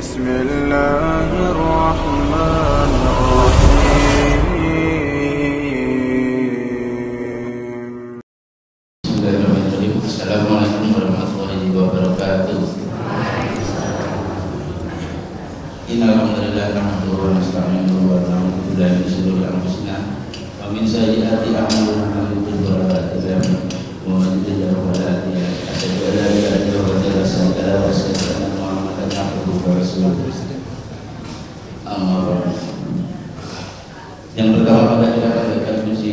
بسم الله الرحمن الرحيم. Bismillahirrahmanirrahim. Assalamualaikum warahmatullahi wabarakatuh. Innal hamdalillah nahmaduhu wa nasta'inuhu wa na'udzu billahi min shururi anfusina wa min sayyiati a'malina man yahdihillahu fala mudilla lahu wa man yudlil fala hadiya lahu. Asyhadu an la ilaha illallah wa asyhadu anna Muhammadan abduhu wa rasuluh. Amma ba'du. Yang pertama kita panjatkan puji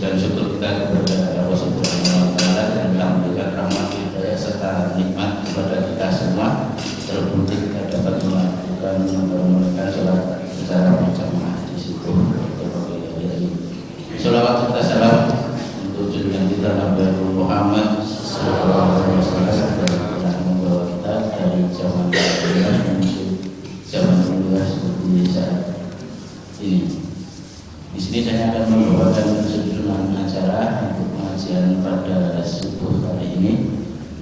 dan syukur kita kepada Allah Subhanahu wa taala yang telah memberikan rahmat hidayah serta nikmat kepada kita semua, terbukti kita dapat melakukan sholat secara berjamaah di situ. Sholawat serta salam untuk junjungan kita Nabi Muhammad sallallahu alaihi wasallam yang telah membawa kita dari zaman jahiliyah menuju zaman mulia seperti saat ini. Di sini saya akan membawakan susunan acara untuk pengajian pada subuh hari ini.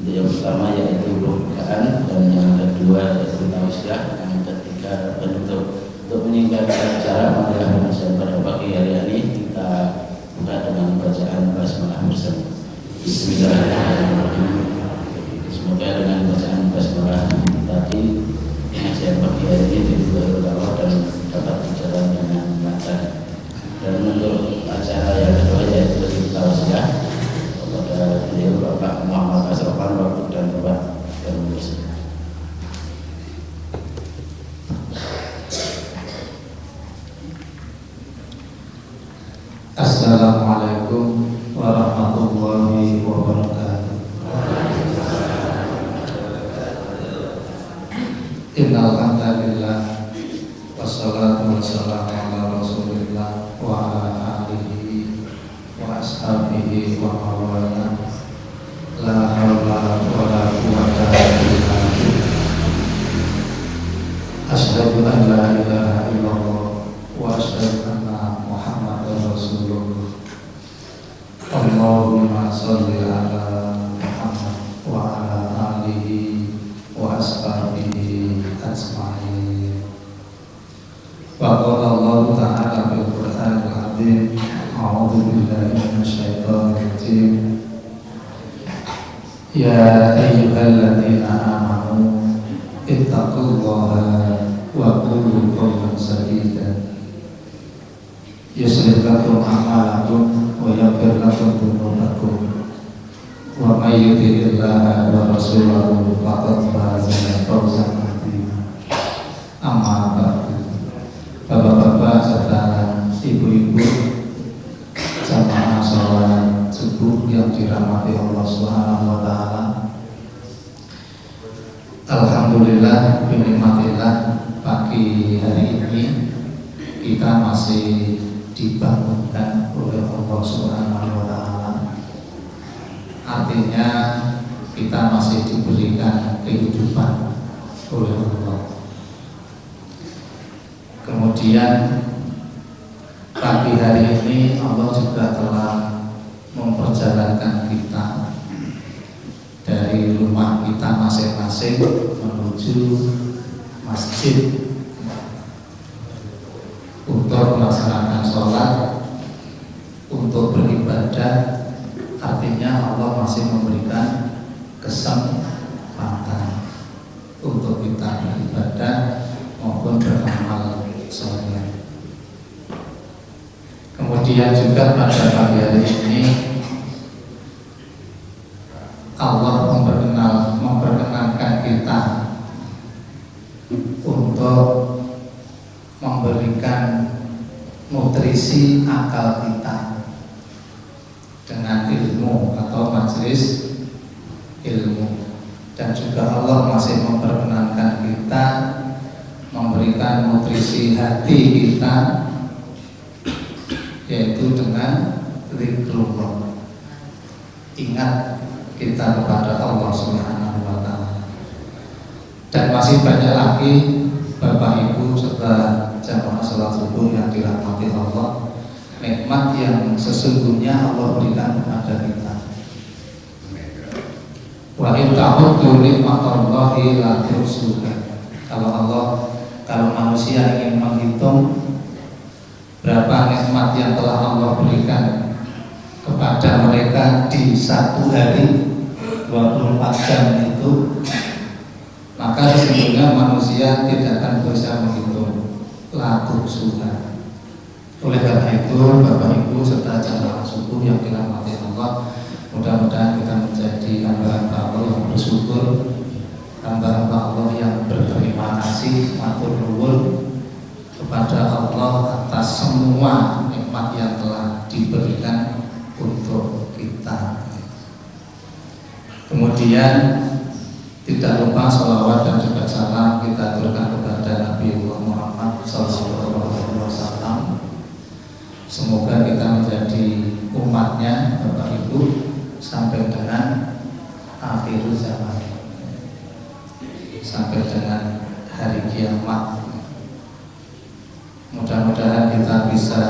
Untuk yang pertama yaitu pembukaan, dan yang kedua yaitu tausiah, yang ketiga penutup. Untuk meningkatkan acara pengajian pada pagi hari ini, kita buka dengan bacaan basmalah bersama. Bismillahirrahmanirrahim. Semoga dengan bacaan basmalah tadi pengajian pagi hari ini diberkahi Allah dan dapat berjalan dengan lancar. Dan untuk acara yang kedua yaitu tausiah kepada beliau Bapak Muhammad Asrofan Waktu dan Bapak Penulis. Assalamualaikum warahmatullahi wabarakatuh. Innal hamdalillah wassalatu wassalamu ala Rasulillah wa ala alihi wa ashabihi wa mawala. La haula wa la quwwata illa billah. Asyhadu an la ilaha illallah wa asyhadu anna Muhammadar Rasulullah. Allahumma shalli ala Muhammad wa ala alihi wa ashabihi ajma'in. Wa qala Allah ta'ala fil Qur'anil 'azim, a'udzu billahi minasyaitonir rajim. Ya ayyuhalladzina amanu ittaqullaha wa qulu qawlan sadida yuslih lakum a'malakum wa yaghfir lakum dhunubakum wa may yuti'illaha wa rasulahu faqad faza fawzan 'azima. Amma ba'du. Bapak-bapak serta ibu-ibu jamaah salat subuh yang dirahmati Allah Subhanahu wa taala. Alhamdulillah binikmatillah, pagi hari ini kita masih dibangunkan oleh Allah Subhanahu wa taala. Artinya kita masih diberikan kehidupan oleh Allah. Kemudian pagi hari ini Allah juga telah memperjalankan kita dari rumah kita masing-masing menuju masjid untuk melaksanakan sholat, untuk beribadah. Artinya Allah masih memberikan kesempatan untuk kita beribadah maupun beramal soleh. Kemudian juga pada pagi hari ini Allah memperkenankan kita untuk memberikan nutrisi akal kita dengan ilmu atau majelis ilmu. Dan juga Allah masih memperkenankan kita memberikan nutrisi hati kita, yaitu dengan zikrullah, ingat kita kepada Allah Subhanahu wa taala. Dan masih banyak lagi Bapak Ibu serta jamaah salat subuh yang dirahmati Allah, nikmat yang sesungguhnya Allah berikan kepada kita. Wa in ta'uddu nikmatallahi la tuhsuha. Kalau Allah manusia ingin menghitung berapa nikmat yang telah Allah berikan kepada mereka di satu hari 24 jam itu, maka sesungguhnya manusia tidak akan bisa menghitung laku suha. Oleh karena itu, Bapak Ibu serta jamaah subuh yang dirahmati Allah, mudah-mudahan kita menjadi hamba-hamba Allah yang bersyukur, hamba-hamba Allah yang berterima kasih, matur nuwun kepada Allah atas semua nikmat yang telah diberikan untuk kita. Kemudian tidak lupa sholawat dan juga salam kita aturkan kepada Nabi Muhammad SAW. Semoga kita menjadi umatnya, Bapak Ibu, sampai dengan akhir zaman, sampai dengan hari kiamat. Mudah-mudahan kita bisa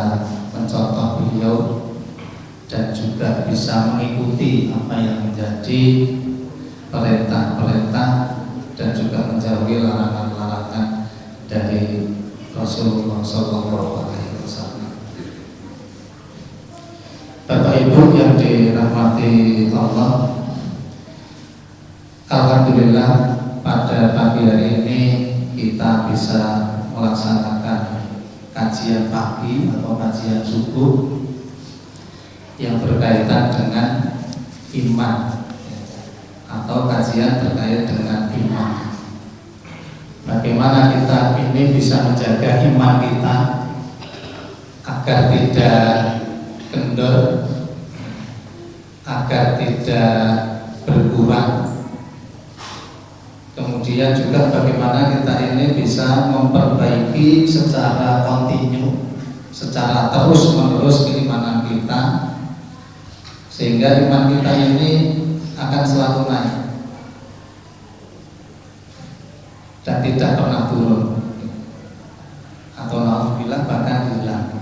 mencontoh beliau dan juga bisa mengikuti apa yang menjadi perintah-perintah dan juga menjauhi larangan-larangan dari Rasulullah SAW. Bapak Ibu yang dirahmati Allah, alhamdulillah pada pagi hari ini kita bisa melaksanakan kajian pagi atau kajian subuh yang berkaitan dengan iman atau kajian terkait dengan iman. Bagaimana kita ini bisa menjaga iman kita agar tidak kendor, agar tidak berkurang. Kemudian juga bagaimana kita ini bisa memperbaiki secara kontinu, secara terus-menerus keimanan kita, sehingga iman kita ini akan selalu naik dan tidak pernah turun, atau alhamdulillah bahkan hilang.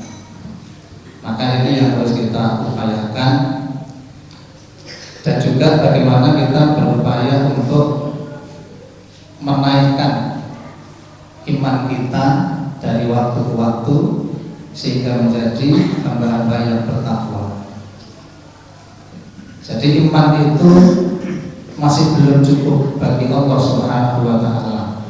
Maka ini yang harus kita upayakan, dan juga bagaimana kita berupaya untuk menaikkan iman kita dari waktu ke waktu sehingga menjadi hamba-hamba yang bertakwa. Jadi iman itu masih belum cukup bagi Allah Subhanahu wa Ta'ala.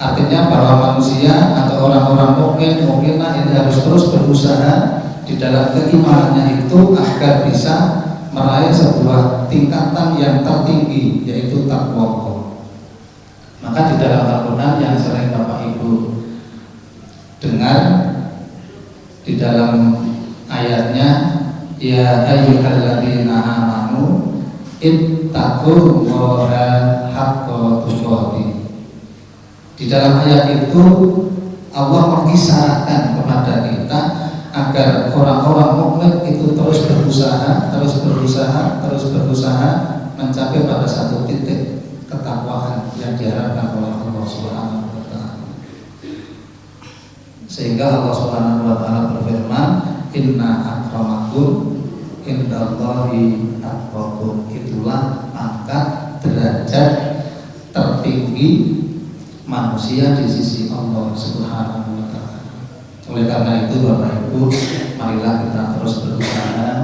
Artinya bahwa manusia atau orang-orang mukminah ini harus terus berusaha di dalam keimanannya itu agar bisa meraih sebuah tingkatan yang tertinggi, yaitu takwa. Maka di dalam Al-Quran yang sering Bapak Ibu dengar di dalam ayatnya, ya ayyuhalladzina amanu ittaqullaha haqqa tuqatih. Di dalam ayat itu Allah mengisyaratkan kepada kita agar orang-orang mukmin itu terus berusaha mencapai pada satu titik ketakwaan yang diharapkan oleh Allah Subhanahu wa Ta'ala. Sehingga Allah Subhanahu wa Ta'ala berfirman, inna akramakum indallahi atqakum. Itulah pangkat derajat tertinggi manusia di sisi Allah Subhanahu wa Ta'ala. Oleh karena itu Bapak Ibu, marilah kita terus berusaha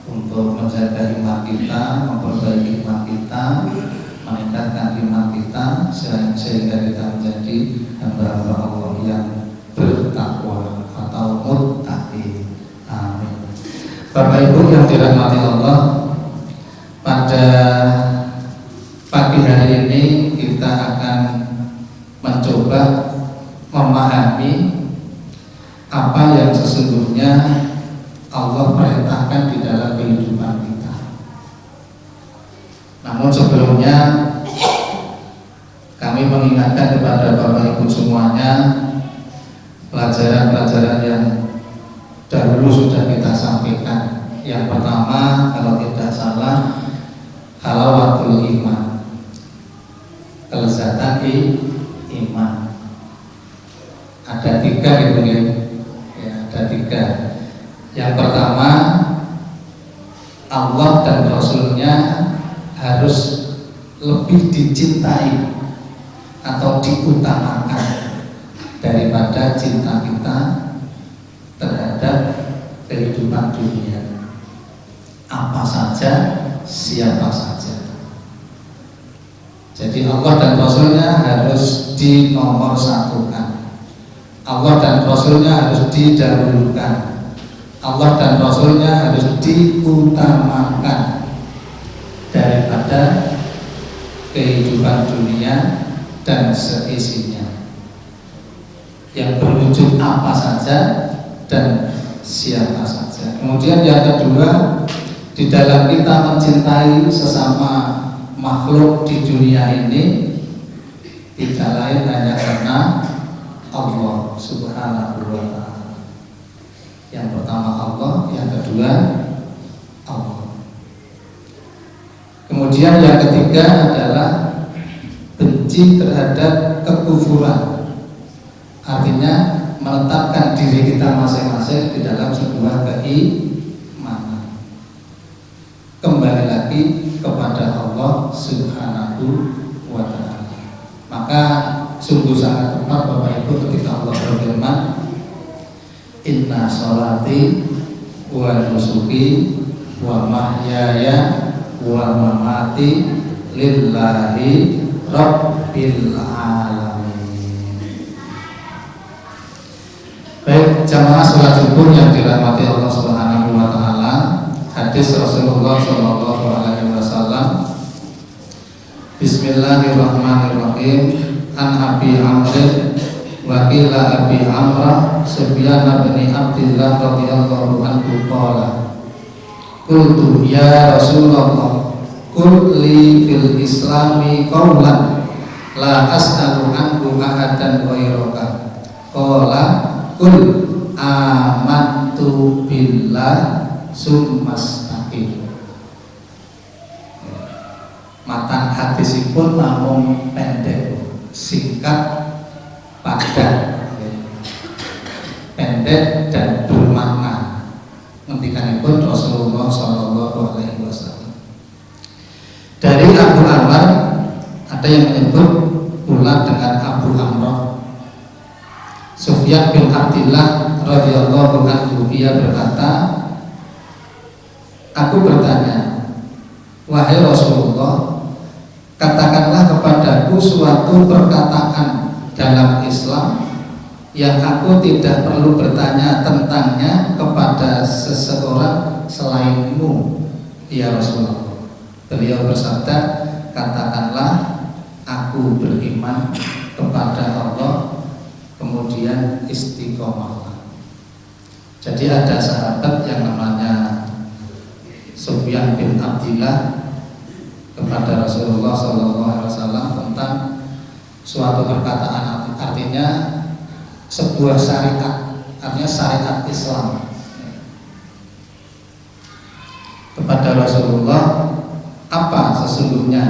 untuk menjaga iman kita, memperbaiki iman kita, meningkatkan iman kita sehingga kita menjadi hamba-hamba Allah yang bertakwa atau muttaqin. Amin. Bapak Ibu yang dirahmati Allah, pada pagi hari ini kita akan mencoba memahami apa yang sesungguhnya Allah perintahkan di dalam kehidupan kita. Namun sebelumnya kami mengingatkan kepada Bapak Ibu semuanya pelajaran-pelajaran yang dahulu sudah kita sampaikan. Yang pertama, kalau tidak salah, halawatul iman, kelezatan iman. Ada tiga gitu ya, ada tiga. Yang pertama, Allah dan Rasulnya harus lebih dicintai atau diutamakan daripada cinta kita terhadap kehidupan dunia. Apa saja, siapa saja. Jadi Allah dan Rasulnya harus dinomorsatukan. Allah dan Rasulnya harus didahulukan. Allah dan Rasulnya harus diutamakan daripada kehidupan dunia dan seisinya, yang berwujud apa saja dan siapa saja. Kemudian yang kedua, di dalam kita mencintai sesama makhluk di dunia ini tidak lain hanya karena Allah Subhanahu wa ta'ala. Yang pertama Allah, yang kedua Allah. Kemudian yang ketiga adalah benci terhadap kekufuran. Artinya menetapkan diri kita masing-masing di dalam sebuah keimanan. Kembali lagi kepada Allah Subhanahu wa ta'ala. Maka sungguh sangat tepat Bapak Ibu ketika Allah berfirman, inna sholati wa nusuki wa mahyaya wa mamati lillahi rabbil alamin. Baik jamaah sholat subuh yang dirahmati Allah Subhanahu wa ta'ala, hadis Rasulullah sallallahu alaihi wasallam. Bismillahirrahmanirrahim. An Abi Amr wa qila Abi Amrah Sufyan bin Abdullah radhiyallahu anhu qala qultu ya Rasulullah qul li fil islami qawlan la as'alu anhu ahadan ghairaka qala qul amantu billah summastaqim. Matan hadisipun namung pendek, singkat, padat, pendek dan bermakna. Ngendikanipun Rasulullah sallallahu alaihi wasallam. Dari Abu Amr, ada yang menyebut pula dengan Abu Amr. Sufyan bin Abdullah radhiyallahu anhu, ia berkata, aku bertanya, wahai Rasulullah, katakanlah kepadaku suatu perkataan dalam Islam yang aku tidak perlu bertanya tentangnya kepada seseorang selainmu, ya Rasulullah. Beliau bersabda, katakanlah aku beriman kepada Allah, kemudian istiqomah. Jadi ada sahabat yang namanya Sufyan bin Abdullah kepada Rasulullah SAW tentang suatu perkataan, artinya sebuah syariat, artinya syariat Islam. Kepada Rasulullah, apa sesungguhnya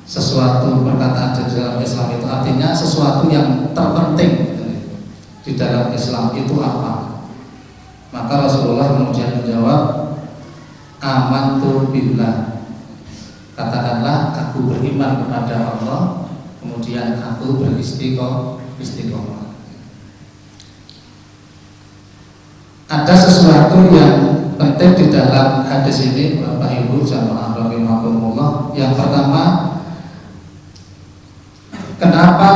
sesuatu perkataan di dalam Islam itu, artinya sesuatu yang terpenting di dalam Islam itu apa? Maka Rasulullah kemudian menjawab, amantu billah. Katakanlah aku beriman kepada Allah, kemudian aku beristiqomah. Ada sesuatu yang penting di dalam hadis ini Bapak Ibu jamaah rahimakumullah. Yang pertama, kenapa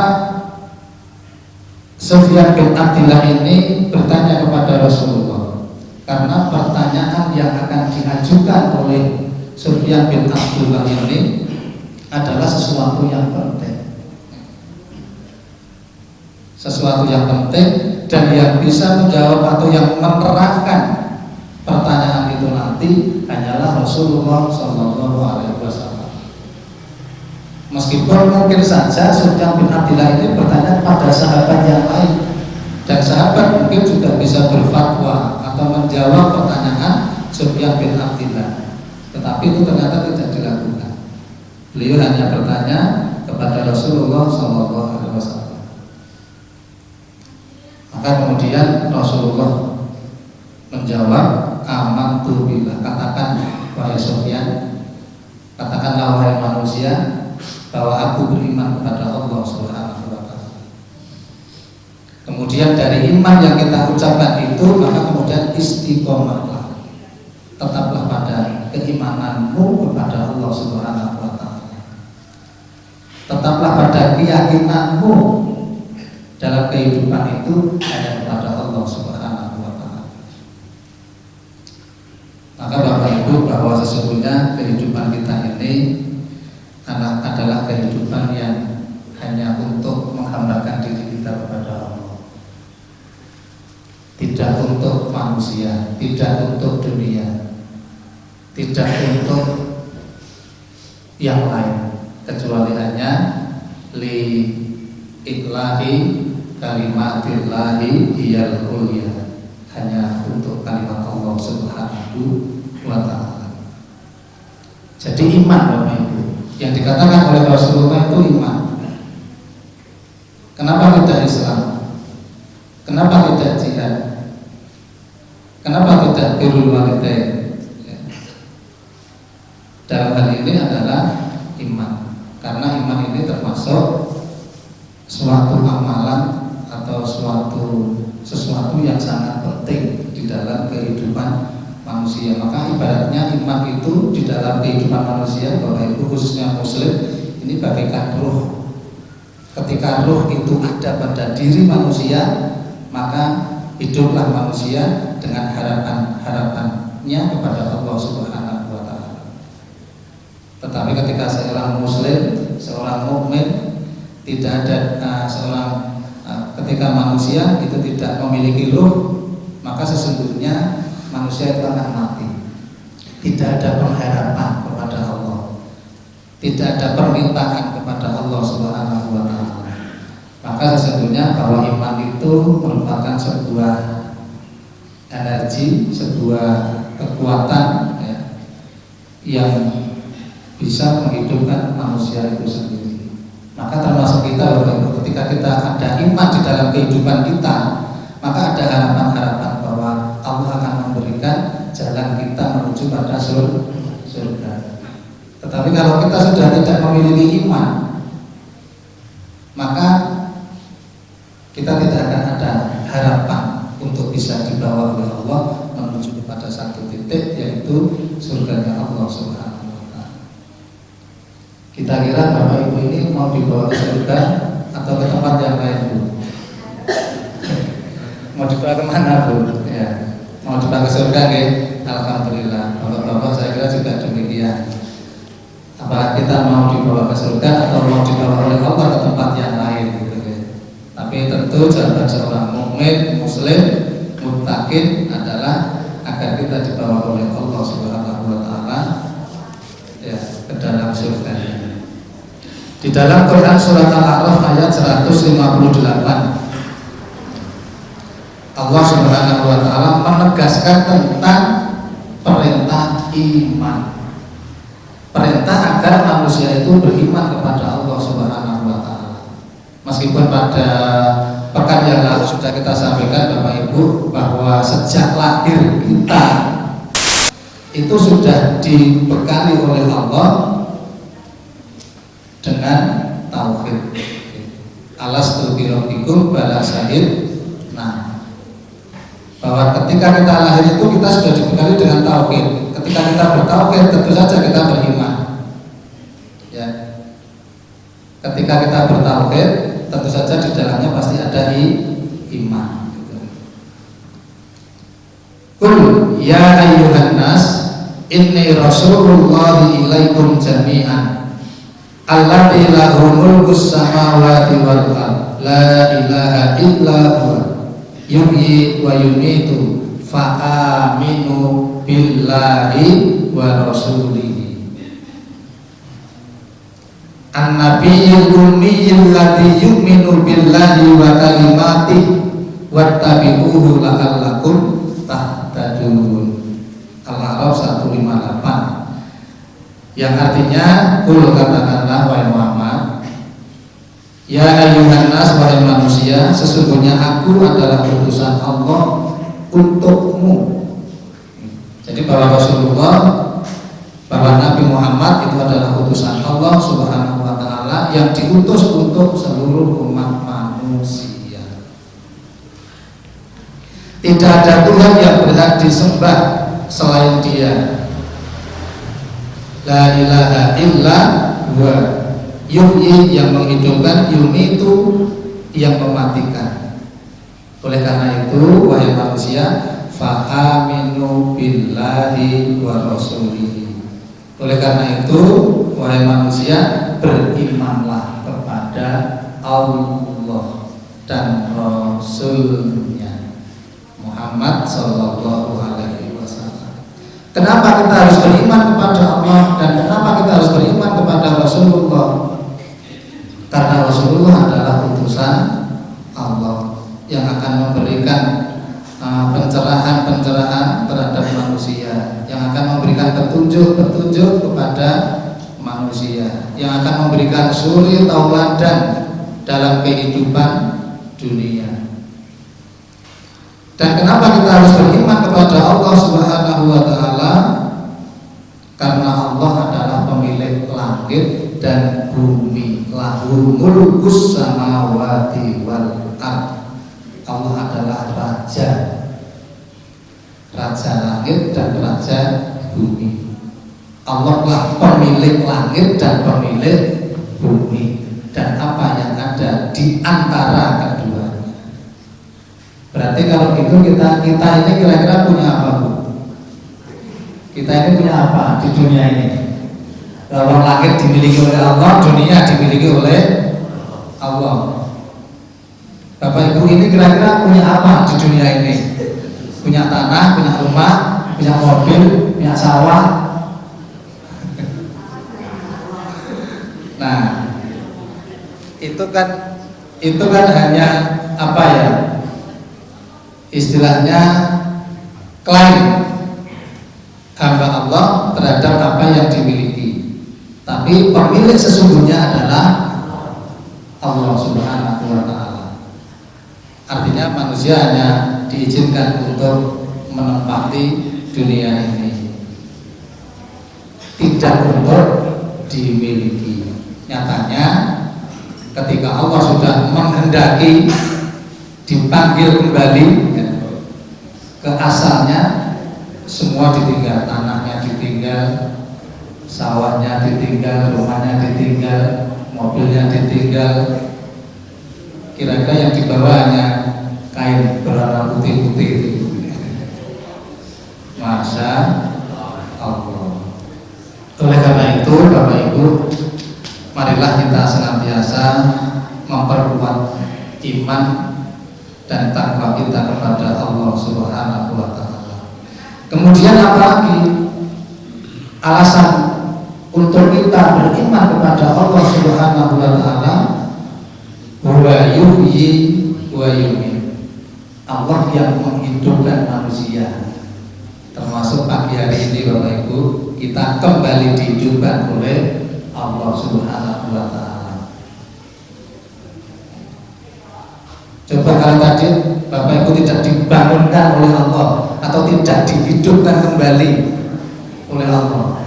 Sufyan bin Abdullah ini bertanya kepada Rasulullah? Karena pertanyaan yang akan diajukan oleh Sufyan bin Abdullah ini adalah sesuatu yang penting. Sesuatu yang penting, dan yang bisa menjawab atau yang menerangkan pertanyaan itu nanti hanyalah Rasulullah Sallallahu Alaihi Wasallam. Meskipun mungkin saja Sufyan bin Abdullah ini bertanya kepada sahabat yang lain, dan sahabat mungkin juga bisa berfatwa atau menjawab pertanyaan Sufyan bin Abdullah, tetapi itu ternyata tidak dilakukan. Beliau hanya bertanya kepada Rasulullah Sallallahu Alaihi Wasallam. Maka kemudian Rasulullah menjawab, amantu billah. Katakan wahai Sufyan, katakanlah wahai manusia, bahwa aku beriman kepada Allah Subhanahu wa ta'ala. Kemudian dari iman yang kita ucapkan itu, maka kemudian istiqomahlah, tetaplah pada keimananmu kepada Allah Subhanahu wa Ta'ala, tetaplah pada keyakinanmu dalam kehidupan itu hanya kepada Allah Subhanahu wa Ta'ala. Maka Bapak Ibu, bahwa sesungguhnya kehidupan kita ini adalah kehidupan yang hanya untuk menghambakan diri kita kepada Allah, tidak untuk manusia, tidak untuk dunia, tidak untuk yang lain, kecuali hanya li iklahi kalimatillahi iyal ulya, hanya untuk kalimat Allah Subhanahu wa Ta'ala. Jadi iman Bapak Ibu, yang dikatakan oleh Rasulullah itu iman. Kenapa tidak Islam? Kenapa tidak jihad? Kenapa tidak birrul walidain? Dalam hal ini adalah iman, karena iman ini termasuk suatu amalan atau sesuatu yang sangat penting di dalam kehidupan manusia. Maka ibaratnya iman itu di dalam kehidupan manusia, Bapak Ibu, khususnya Muslim, ini bagaikan ruh. Ketika ruh itu ada pada diri manusia, maka hiduplah manusia dengan harapannya kepada Allah Subhanahu wa Ta'ala. Tetapi ketika seorang Muslim, seorang mukmin, tidak ada ketika manusia itu tidak memiliki ruh, maka sesungguhnya manusia itu akan mati. Tidak ada pengharapan kepada Allah, tidak ada permintaan kepada Allah Subhanahu wa Ta'ala. Maka sesungguhnya bahwa iman itu merupakan sebuah energi, sebuah kekuatan ya, yang bisa menghidupkan manusia itu sendiri. Maka termasuk kita, Bapak Ibu, ketika kita ada iman di dalam kehidupan kita, maka ada harapan-harapan bahwa Allah akan memberikan jalan kita menuju pada surga. Tetapi kalau kita sudah tidak memiliki iman, maka kita tidak akan ada harapan untuk bisa dibawa oleh Allah menuju kepada satu titik, yaitu surganya Allah Subhanahu wa Ta'ala. Kita kira Bapak Ibu ini mau dibawa ke surga atau ke tempat yang lain, Bu? Mau dibawa kemana, Bu? Ya, mau dibawa ke surga, nggih? Alhamdulillah. Bapak-bapak, saya kira juga demikian. Apakah kita mau dibawa ke surga atau mau dibawa oleh Allah ke tempat yang lain, gitu. Tapi tentu jawaban seorang mukmin, muslim, muttaqin adalah agar kita dibawa oleh Allah Subhanahu wa Ta'ala ya, ke dalam surga. Di dalam Quran surat Al-A'raf ayat 158, Allah Subhanahu wa Ta'ala menegaskan tentang perintah iman. Perintah agar manusia itu beriman kepada Allah Subhanahu wa Ta'ala. Meskipun pada pekan yang lalu sudah kita sampaikan Bapak Ibu bahwa sejak lahir kita itu sudah dibekali oleh Allah dengan tauhid. Alastu birabbikum bala syahid. Nah, bahwa ketika kita lahir itu kita sudah dibekali dengan tauhid. Ketika kita bertauhid, tentu saja kita beriman. Ya. Ketika kita bertauhid, tentu saja di dalamnya pasti ada iman. Qul ya ayyuhan nas inni rasulullahi ilaikum jami'an alladzi lahu mulkus samawati wal ardh la ilaha illa huwa yuhyi wa yumitu fa aminu billahi wa rasulihi. An-nabiyyul ummiyil ladzi yu'minu billahi wa kalimatihi wattabi'uhu la'allakum tahtadun. Al-A'raf 158, yang artinya qul, katakanlah wahai Muhammad, ya ayyuhan nas, wahai manusia, sesungguhnya aku adalah utusan Allah untukmu. Jadi bahwa Rasulullah, bahwa Nabi Muhammad itu adalah utusan Allah Subhanahu wa Ta'ala yang diutus untuk seluruh umat manusia. Tidak ada Tuhan yang berhak disembah selain Dia. La ilaha illa huwa. Yuhyi yang menghidupkan, yumitu yang mematikan. Oleh karena itu, wahai manusia, fa'aminu billahi wa rasulihi. Oleh karena itu, wahai manusia, berimanlah kepada Allah dan Rasulnya Muhammad Sallallahu Alaihi Wasallam. Kenapa kita harus beriman kepada Allah dan kenapa kita harus beriman kepada Rasulullah? Karena Rasulullah adalah utusan Allah yang akan memberikan pencerahan terhadap manusia, yang akan memberikan petunjuk kepada manusia, yang akan memberikan suri tauladan dalam kehidupan dunia. Dan kenapa kita harus beriman kepada Allah Subhanahu wa taala? Karena Allah adalah pemilik langit dan bumi. Lahu mulkus samawati wal ardh. Allah adalah raja langit dan raja bumi. Allah lah pemilik langit dan pemilik bumi dan apa yang ada di antara keduanya. Berarti kalau gitu kita ini kira-kira punya apa, Bu? Kita ini punya apa di dunia ini? Kalau langit dimiliki oleh Allah, dunia dimiliki oleh Allah. Bapak Ibu ini kira-kira punya apa di dunia ini? Punya tanah, punya rumah, punya mobil, punya sawah. Nah, itu kan hanya apa ya? Istilahnya klaim hamba Allah terhadap apa yang dimiliki. Tapi pemilik sesungguhnya adalah Allah Subhanahu wa taala. Artinya manusia hanya diizinkan untuk menempati dunia ini, tidak untuk dimiliki. Nyatanya ketika Allah sudah menghendaki dipanggil kembali ke asalnya, semua ditinggal, tanahnya ditinggal, sawahnya ditinggal, rumahnya ditinggal, mobilnya ditinggal. Kira-kira yang dibawa hanya kain berwarna putih-putih itu. Masya Allah. Oleh karena itu, Bapak Ibu, marilah kita senantiasa memperkuat iman dan takwa kita kepada Allah Subhanahu wa taala. Kemudian apalagi alasan untuk kita beriman kepada Allah Subhanahu wa taala? Wa yuhyi wa yumiit. Allah yang menghidupkan manusia. Termasuk pagi hari ini Bapak Ibu, kita kembali dihidupkan oleh Allah Subhanahu wa taala. Coba kalau tadi Bapak Ibu tidak dibangunkan oleh Allah atau tidak dihidupkan kembali oleh Allah,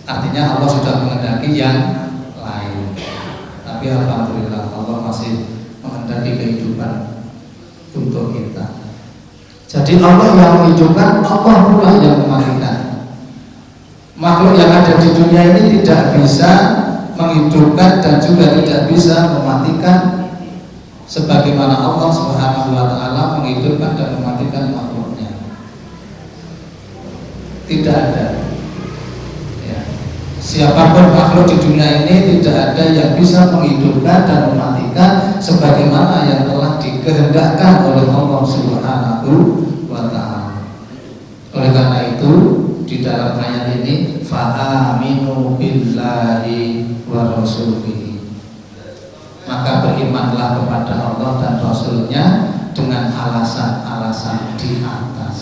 artinya Allah sudah menghendaki yang lain. Tapi alhamdulillah Allah masih menghendaki kehidupan untuk kita. Jadi Allah yang menghidupkan, Allah pula yang mematikan. Makhluk yang ada di dunia ini tidak bisa menghidupkan dan juga tidak bisa mematikan sebagaimana Allah Subhanahu wa taala menghidupkan dan mematikan makhluknya. Tidak ada. Siapapun makhluk di dunia ini tidak ada yang bisa menghidupkan dan mematikan sebagaimana yang telah dikehendakkan oleh Allah Subhanahu wa taala. Oleh karena itu di dalam ayat ini fa'aminu billahi wa rasulihi. Maka berimanlah kepada Allah dan Rasulnya dengan alasan-alasan di atas.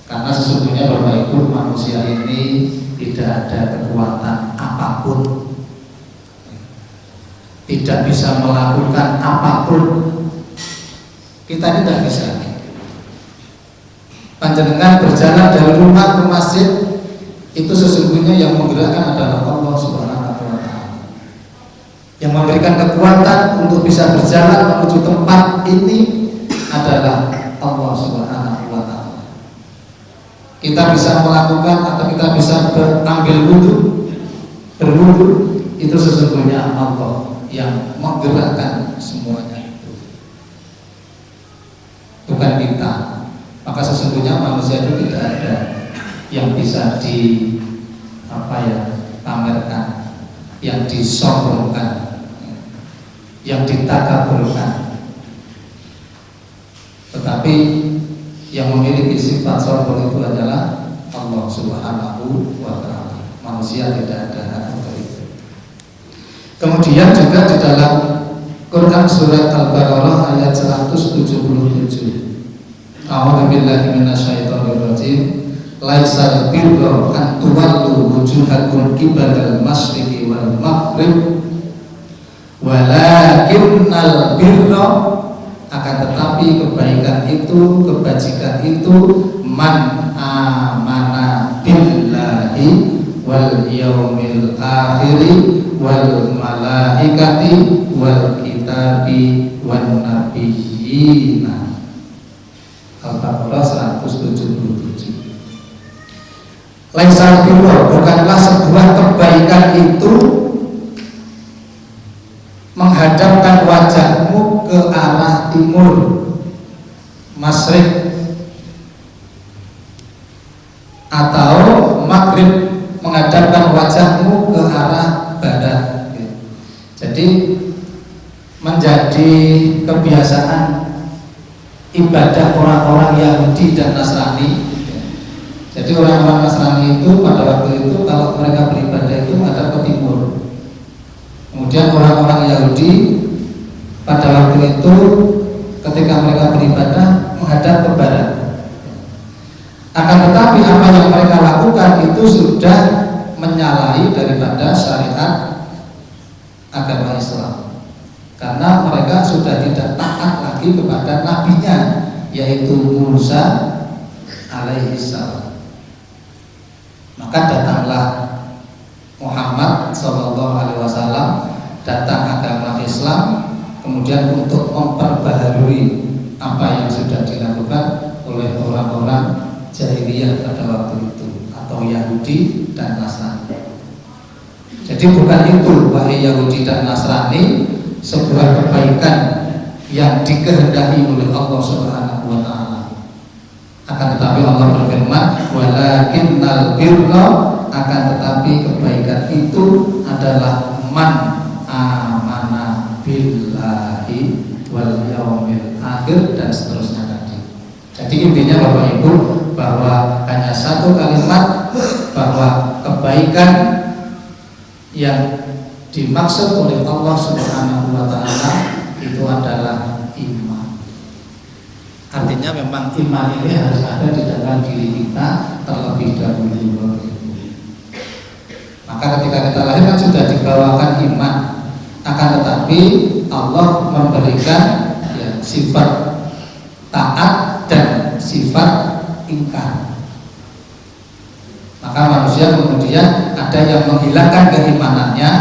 Karena sesungguhnya Bapak Ibu, manusia ini tidak ada kekuatan apapun, tidak bisa melakukan apapun. Kita ini tidak bisa. Panjenengan berjalan dari rumah ke masjid, itu sesungguhnya yang menggerakkan adalah Allah Subhanahu wa taala. Yang memberikan kekuatan untuk bisa berjalan menuju tempat ini adalah Allah Subhanahu wa Ta'ala. Kita bisa melakukan atau kita bisa berambil wudhu, berwudhu, itu sesungguhnya Allah yang menggerakkan semuanya itu, bukan kita. Maka sesungguhnya manusia itu tidak ada yang bisa pamerkan, yang disombongkan, yang ditakaburkan. Tetapi yang memiliki sifat sombong itu adalah Allah Subhanahu wa Ta'ala. Manusia tidak ada hak untuk itu. Kemudian juga di dalam Quran surat Al-Baqarah ayat 177. A'udzu billahi minasyaitonir rajim. Laisal birra an tuwallu wujuhakum qibalal masyriqi wal maghrib walakinnal birra, akan tetapi kebaikan itu, kebajikan itu, man amana billahi wal yaumil akhiri wal malaikati wal kitabi wan nabiyina. Al-Baqarah 177. Laisal birra, bukanlah sebuah kebaikan itu menghadapkan wajahmu ke arah timur, masyrik, atau maghrib, menghadapkan wajahmu ke arah barat. Jadi menjadi kebiasaan ibadah orang-orang Yahudi dan Nasrani. Jadi orang-orang Nasrani itu pada waktu itu kalau mereka beribadah itu menghadap ke timur. Kemudian orang-orang Yahudi pada waktu itu ketika mereka beribadah menghadap ke barat. Akan tetapi apa yang mereka lakukan itu sudah menyalahi daripada syariat agama Islam. Karena mereka sudah tidak taat lagi kepada nabinya, yaitu Musa alaihi salam. Maka datanglah Muhammad sallallahu alaihi wasallam, datang agama Islam, kemudian untuk memperbaharui apa yang sudah dilakukan oleh orang-orang jahiliyah pada waktu itu, atau Yahudi dan Nasrani. Jadi bukan itu, wahai Yahudi dan Nasrani, sebuah kebaikan yang dikehendaki oleh Allah Subhanahu wa Ta'ala. Akan tetapi Allah berfirman, walakinnal birra, akan tetapi kebaikan itu adalah man amana billahi wal yaumil akhir, dan seterusnya tadi. Jadi intinya Bapak Ibu, bahwa hanya satu kalimat, bahwa kebaikan yang dimaksud oleh Allah Subhanahu wa Ta'ala itu adalah iman. Artinya memang iman ini harus ada di dalam diri kita terlebih dahulu. Maka ketika kita lahir kan sudah dibawakan iman, akan tetapi Allah memberikan sifat taat dan sifat ingkar. Maka manusia kemudian ada yang menghilangkan keimanannya,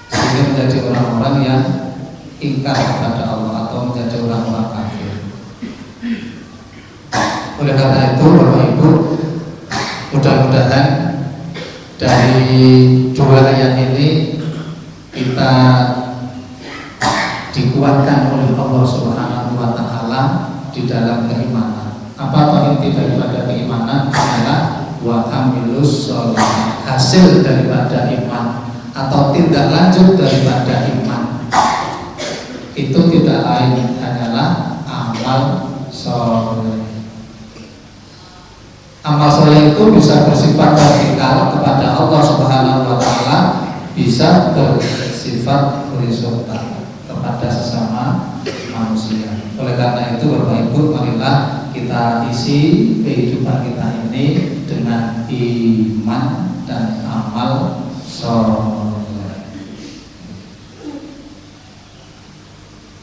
sehingga menjadi orang-orang yang ingkar kepada Allah atau menjadi orang-orang kafir. Oleh karena itu Bapak Ibu, mudah-mudahan dari dua ayat ini kita dikuatkan oleh Allah Subhanahu wa Ta'ala di dalam keimanan. Apa inti daripada keimanan adalah wa amilus sholih, hasil daripada iman atau tindak lanjut daripada iman itu tidak lain hanyalah amal soleh. Amal soleh itu bisa bersifat vertikal kepada Allah Subhanahu wa Ta'ala, bisa bersifat horizontal kepada sesama manusia. Oleh karena itu Bapak Ibu, marilah kita isi kehidupan kita ini dengan iman dan amal soleh.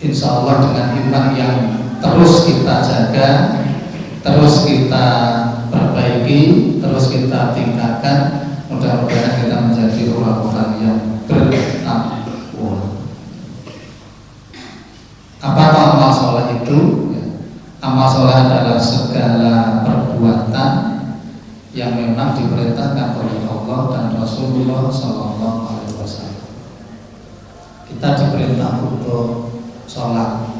Insya Allah dengan iman yang terus kita jaga, terus kita perbaiki, terus kita tingkatkan, mudah-mudahan kita menjadi orang-orang yang bertakwa. diperintahkan oleh Allah dan Rasulullah Sallallahu Alaihi Wasallam. Kita diperintah untuk sholat,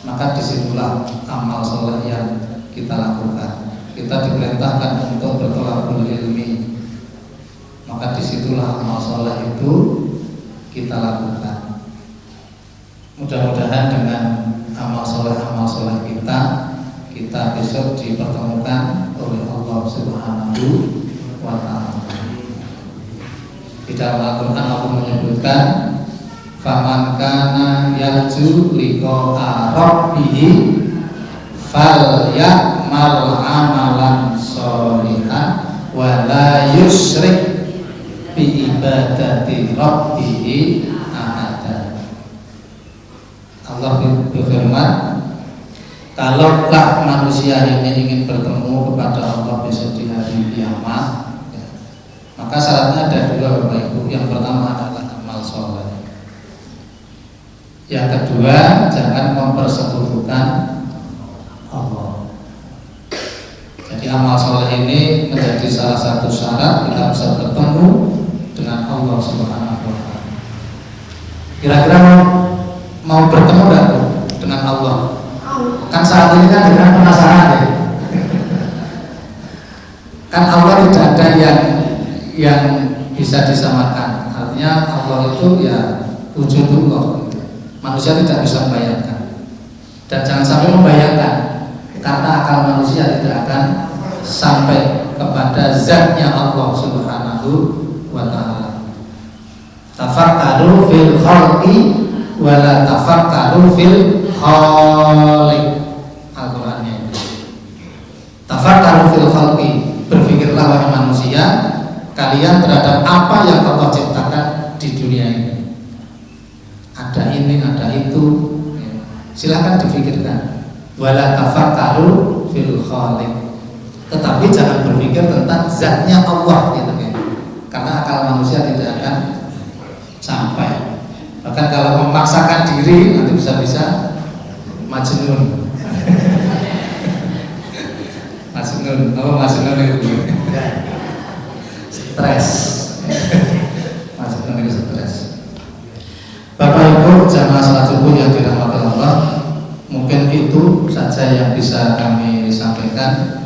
maka disitulah amal sholat yang kita lakukan. Kita diperintahkan untuk bertolakul ilmi, maka disitulah amal sholat itu kita lakukan. Mudah-mudahan dengan amal sholat kita besok dipertemukan oleh Allah Subhanahu wa Ta'ala. Di dalam Al-Quran Allah menyebutkan, faman kana yarju liqa'a rabbih falya'mal amalan sholihan wa la yusyrik bi ibadati rabbih ahada. Allah berfirman, kalaulah manusia ini ingin bertemu kepada Allah besok di hari kiamat, ya, maka syaratnya ada dua Bapak Ibu. Yang pertama adalah amal soleh. Yang kedua, jangan mempersekutukan Allah. Jadi amal soleh ini menjadi salah satu syarat kita bisa bertemu dengan Allah Subhanahu wa Ta'ala. Kira-kira mau bertemu enggak dengan Allah? Kan saat ini kan dengan penasaran ya. Kan Allah tidak ada yang bisa disamakan. Artinya Allah itu ya wujudullah. Manusia tidak bisa membayangkan. Dan jangan sampai membayangkan, karena akal manusia tidak akan sampai kepada zatnya Allah Subhanahu wa Ta'ala. Tafakkaru fil khalqi wala tafakkaru fil khaliq. Al-Qur'annya itu. Tafakkaru fil khalqi, berpikirlah wahai manusia kalian terhadap apa yang Allah ciptakan di dunia ini. Ada ini, ada itu. Silakan dipikirkan. Wala tafakkaru fil khaliq. Tetapi jangan berpikir tentang zatnya Allah gitu kan. Karena akal manusia tidak akan sampai. Bahkan kalau memaksakan diri nanti bisa-bisa majnun. Majnun, majnun itu stres. Majnun itu stres. Bapak Ibu jamaah salat subuh yang dirahmati Allah, mungkin itu saja yang bisa kami sampaikan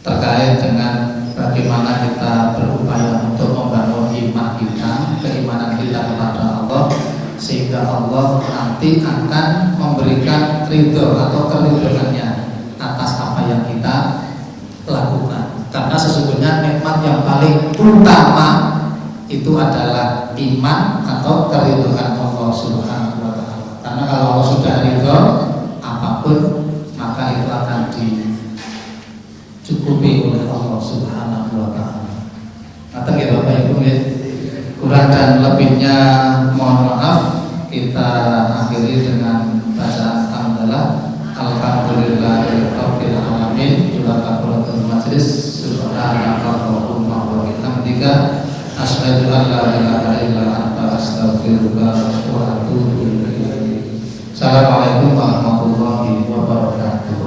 terkait dengan bagaimana kita berupaya untuk membangun iman kita, keimanan kita kepada Allah, sehingga Allah nanti akan memberikan ridho atau keridhoannya atas apa yang kita lakukan. Karena sesungguhnya nikmat yang paling utama itu adalah iman atau keridhaan Allah Subhanahu wa Ta'ala. Karena kalau Allah sudah ridho apapun, maka itu akan dicukupi oleh Allah Subhanahu wa Ta'ala. Kata ya Bapak Ibu, kurang dan lebihnya mohon maaf. Kita akhiri dengan bacaan hamdalah. Alhamdulillahirabbil alamin. Ila kafaratul majlis. Subhanakallahumma wa bihamdika asyhadu an la ilaha illa anta astaghfiruka wa atubu ilaik. Assalamualaikum warahmatullahi wabarakatuh.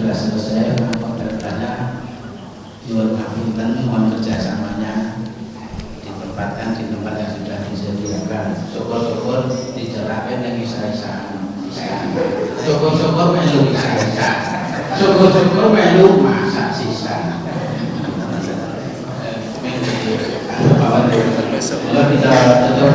Selesai pembahasannya, nyuwun ngapunten, mohon kerjasamanya ditempatkan di tempat yang sudah disediakan. Syukur-syukur dicerahkan yang isa-isaan, syukur-syukur melu isa-isaan, syukur-syukur melu masak sisa. Kalau kita tutup